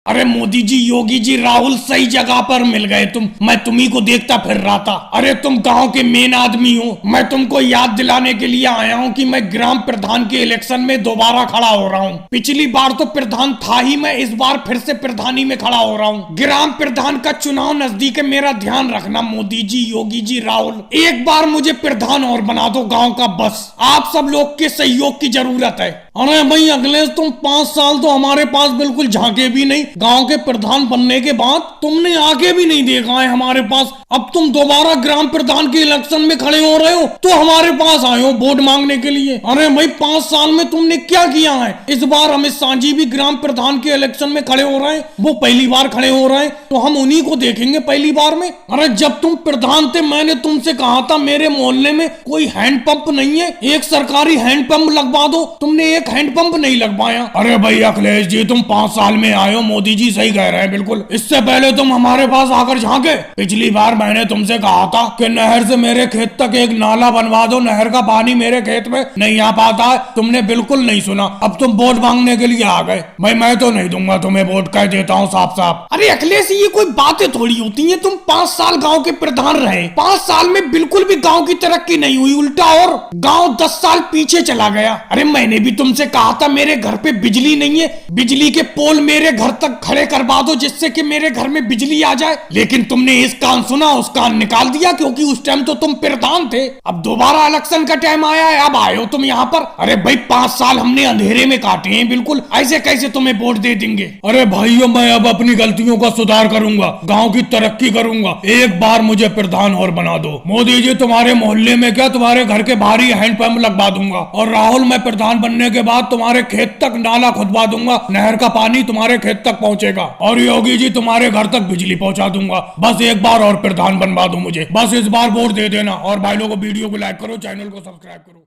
अरे मोदी जी, योगी जी, राहुल सही जगह पर मिल गए तुम। मैं तुम्ही को देखता फिर रहा था। अरे तुम गांव के मेन आदमी हो। मैं तुमको याद दिलाने के लिए आया हूँ कि मैं ग्राम प्रधान के इलेक्शन में दोबारा खड़ा हो रहा हूँ। पिछली बार तो प्रधान था ही मैं, इस बार फिर से प्रधानी में खड़ा हो रहा हूँ। ग्राम प्रधान का चुनाव नजदीक है, मेरा ध्यान रखना मोदी जी, योगी जी, राहुल। एक बार मुझे प्रधान और बना दो गाँव का, बस आप सब लोग के सहयोग की जरूरत है। अरे भाई अखिलेश, तुम 5 साल तो हमारे पास बिल्कुल झांके भी नहीं। गांव के प्रधान बनने के बाद तुमने आगे भी नहीं देखा है हमारे पास। अब तुम दोबारा ग्राम प्रधान के इलेक्शन में खड़े हो रहे हो तो हमारे पास आए हो वोट मांगने के लिए। अरे भाई 5 साल में तुमने क्या किया है? इस बार अमित शाह जी भी ग्राम प्रधान के इलेक्शन में खड़े हो रहे हैं, वो पहली बार खड़े हो रहे हैं, तो हम उन्हीं को देखेंगे पहली बार में। अरे जब तुम प्रधान थे मैंने तुमसे कहा था मेरे मोहल्ले में कोई हैंडपंप नहीं है, एक सरकारी हैंडपंप लगवा दो। तुमने एक हैंडपंप नहीं लगवाया। अरे भाई अखिलेश जी, तुम 5 साल में आए हो, मोदी जी सही कह रहे हैं बिल्कुल। इससे पहले तुम हमारे पास आकर झांके। पिछली बार मैंने तुमसे कहा था कि नहर से मेरे खेत तक एक नाला बनवा दो, नहर का पानी मेरे खेत में नहीं आ पाता है। तुमने बिल्कुल नहीं सुना। अब तुम वोट मांगने के लिए आ गए। भाई मैं तो नहीं दूंगा तुम्हें वोट, कह देता हूँ साफ साफ। अरे अखिलेश, ये कोई बातें थोड़ी होती है। तुम 5 साल गाँव के प्रधान रहे, 5 साल में बिल्कुल भी गाँव की तरक्की नहीं हुई, उल्टा और गाँव 10 साल पीछे चला गया। अरे मैंने भी तुमसे कहा था मेरे घर पे बिजली नहीं है, बिजली के पोल मेरे घर तक खड़े करवा दो जिससे कि मेरे घर में बिजली आ जाए, लेकिन तुमने इस कान सुना उस कान निकाल दिया, क्योंकि उस टाइम तो तुम प्रधान थे। अब दोबारा इलेक्शन का टाइम आया है, अब आए हो तुम यहाँ पर। अरे भाई 5 साल हमने अंधेरे में काटे हैं बिल्कुल, ऐसे कैसे तुम्हें वोट दे देंगे? अरे भाइयों, मैं अब अपनी गलतियों का सुधार करूंगा, गाँव की तरक्की करूंगा। एक बार मुझे प्रधान और बना दो। मोदी जी, तुम्हारे मोहल्ले में क्या, तुम्हारे घर के बाहर ही हैंडपंप लगवा दूंगा। और राहुल, मैं प्रधान बनने के बाद तुम्हारे खेत तक नाला खुदवा दूंगा, नहर का पानी तुम्हारे खेत तक पहुंचेगा। और योगी जी, तुम्हारे घर तक बिजली पहुंचा दूंगा। बस एक बार और प्रधान बनवा दो मुझे, बस इस बार वोट दे देना। और भाई लोगों, वीडियो को लाइक करो, चैनल को सब्सक्राइब करो।